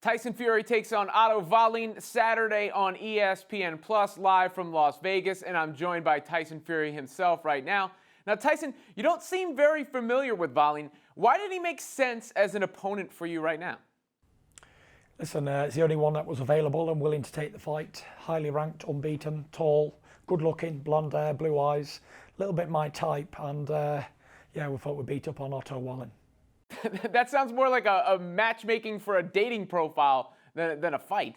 Tyson Fury takes on Otto Wallin Saturday on ESPN Plus, live from Las Vegas, and I'm joined by Tyson Fury himself right now. Now, Tyson, you don't seem very familiar with Wallin. Why did he make sense as an opponent for you right now? Listen, it's the only one that was available and willing to take the fight. Highly ranked, unbeaten, tall, good-looking, blonde hair, blue eyes, a little bit my type, and yeah, we thought we'd beat up on Otto Wallin. That sounds more like a matchmaking for a dating profile than a fight.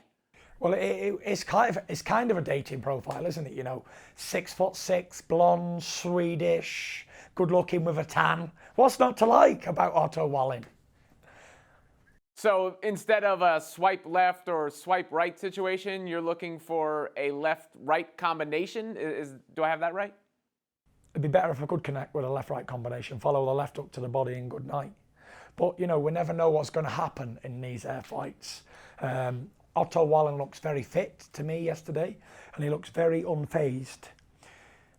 Well, it's kind of a dating profile, isn't it? You know, 6'6", blonde, Swedish, good looking with a tan. What's not to like about Otto Wallin? So instead of a swipe left or swipe right situation, you're looking for a left-right combination? Do I have that right? It'd be better if I could connect with a left-right combination, follow the left hook to the body and good night. But, you know, we never know what's going to happen in these air fights. Otto Wallin looks very fit to me yesterday, and he looks very unfazed.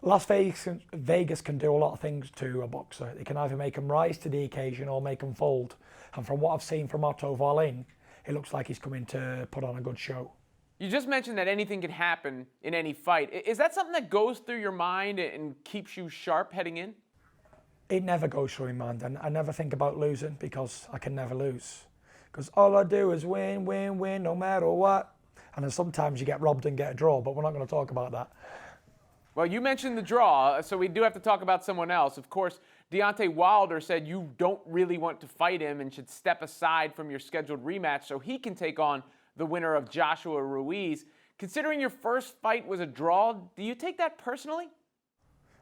Las Vegas can do a lot of things to a boxer. They can either make him rise to the occasion or make him fold. And from what I've seen from Otto Wallin, it looks like he's coming to put on a good show. You just mentioned that anything can happen in any fight. Is that something that goes through your mind and keeps you sharp heading in? It never goes through my mind, and I never think about losing because I can never lose. Because all I do is win, win, win, no matter what. And then sometimes you get robbed and get a draw, but we're not going to talk about that. Well, you mentioned the draw, so we do have to talk about someone else. Of course, Deontay Wilder said you don't really want to fight him and should step aside from your scheduled rematch so he can take on the winner of Joshua Ruiz. Considering your first fight was a draw, do you take that personally?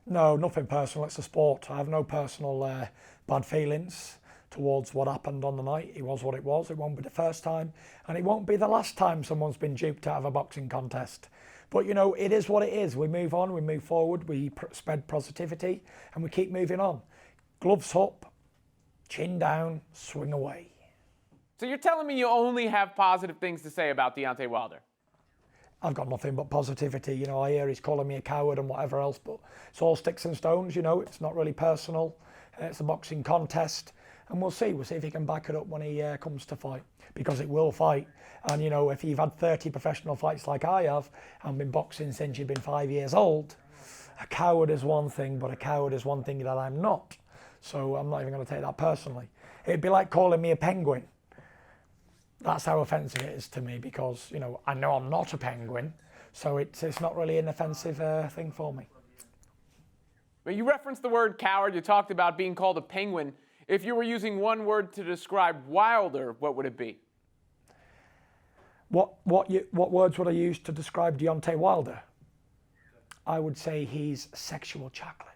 No, nothing personal. It's a sport. I have no personal bad feelings towards what happened on the night. It was what it was. It won't be the first time, and it won't be the last time someone's been duped out of a boxing contest. But, you know, it is what it is. We move on, we move forward, we spread positivity, and we keep moving on. Gloves up, chin down, swing away. So you're telling me you only have positive things to say about Deontay Wilder? I've got nothing but positivity. You know, I hear he's calling me a coward and whatever else, but it's all sticks and stones, you know. It's not really personal. It's a boxing contest, and we'll see. We'll see if he can back it up when he comes to fight, because it will fight. And, you know, if you've had 30 professional fights like I have and been boxing since you've been 5 years old, a coward is one thing, but a coward is one thing that I'm not. So I'm not even going to take that personally. It'd be like calling me a penguin. That's how offensive it is to me, because, you know I'm not a penguin, so it's not really an offensive thing for me. But you referenced the word coward. You talked about being called a penguin. If you were using one word to describe Wilder, what would it be? What words would I use to describe Deontay Wilder? I would say he's sexual chocolate.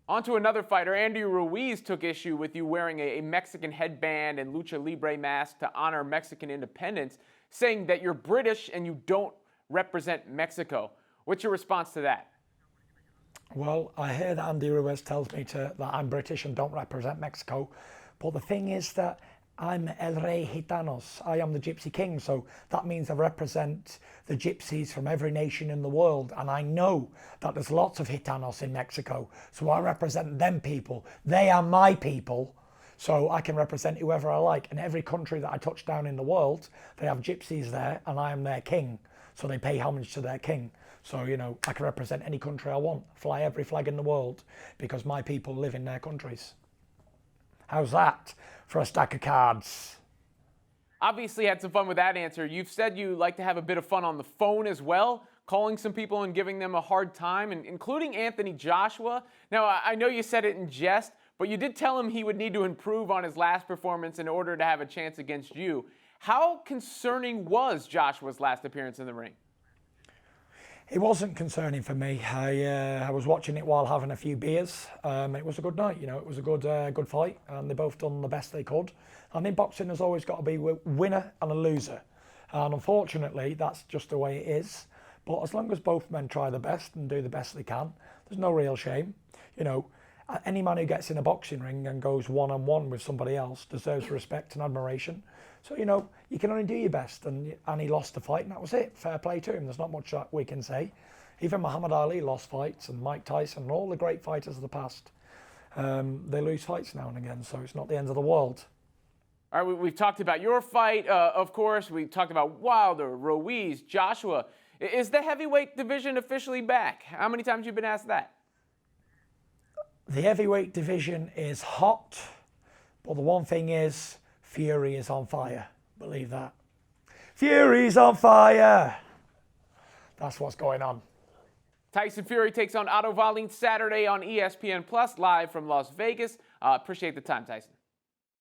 On to another fighter. Andy Ruiz took issue with you wearing a Mexican headband and lucha libre mask to honor Mexican independence, saying that you're British and you don't represent Mexico. What's your response to that? Well, I hear that Andy Ruiz tells me that I'm British and don't represent Mexico, but the thing is that I'm El Rey Gitanos. I am the Gypsy King, so that means I represent the gypsies from every nation in the world, and I know that there's lots of Gitanos in Mexico, so I represent them people. They are my people, so I can represent whoever I like. And every country that I touch down in the world, they have gypsies there, and I am their king, so they pay homage to their king. So, you know, I can represent any country I want, fly every flag in the world, because my people live in their countries. How's that for a stack of cards? Obviously had some fun with that answer. You've said you like to have a bit of fun on the phone as well, calling some people and giving them a hard time, and including Anthony Joshua. Now, I know you said it in jest, but you did tell him he would need to improve on his last performance in order to have a chance against you. How concerning was Joshua's last appearance in the ring? It wasn't concerning for me. I was watching it while having a few beers. It was a good night, you know. It was a good fight, and they both done the best they could. And in boxing, there's always got to be a winner and a loser. And unfortunately, that's just the way it is. But as long as both men try their best and do the best they can, there's no real shame. You know, any man who gets in a boxing ring and goes one-on-one with somebody else deserves respect and admiration. So, you know, you can only do your best, and he lost the fight, and that was it. Fair play to him. There's not much that we can say. Even Muhammad Ali lost fights, and Mike Tyson, and all the great fighters of the past. They lose fights now and again, so it's not the end of the world. All right, we've talked about your fight, of course. We talked about Wilder, Ruiz, Joshua. Is the heavyweight division officially back? How many times have you been asked that? The heavyweight division is hot, but the one thing is, Fury is on fire. Believe that. Fury's on fire! That's what's going on. Tyson Fury takes on Otto Valen Saturday on ESPN Plus, live from Las Vegas. Appreciate the time, Tyson.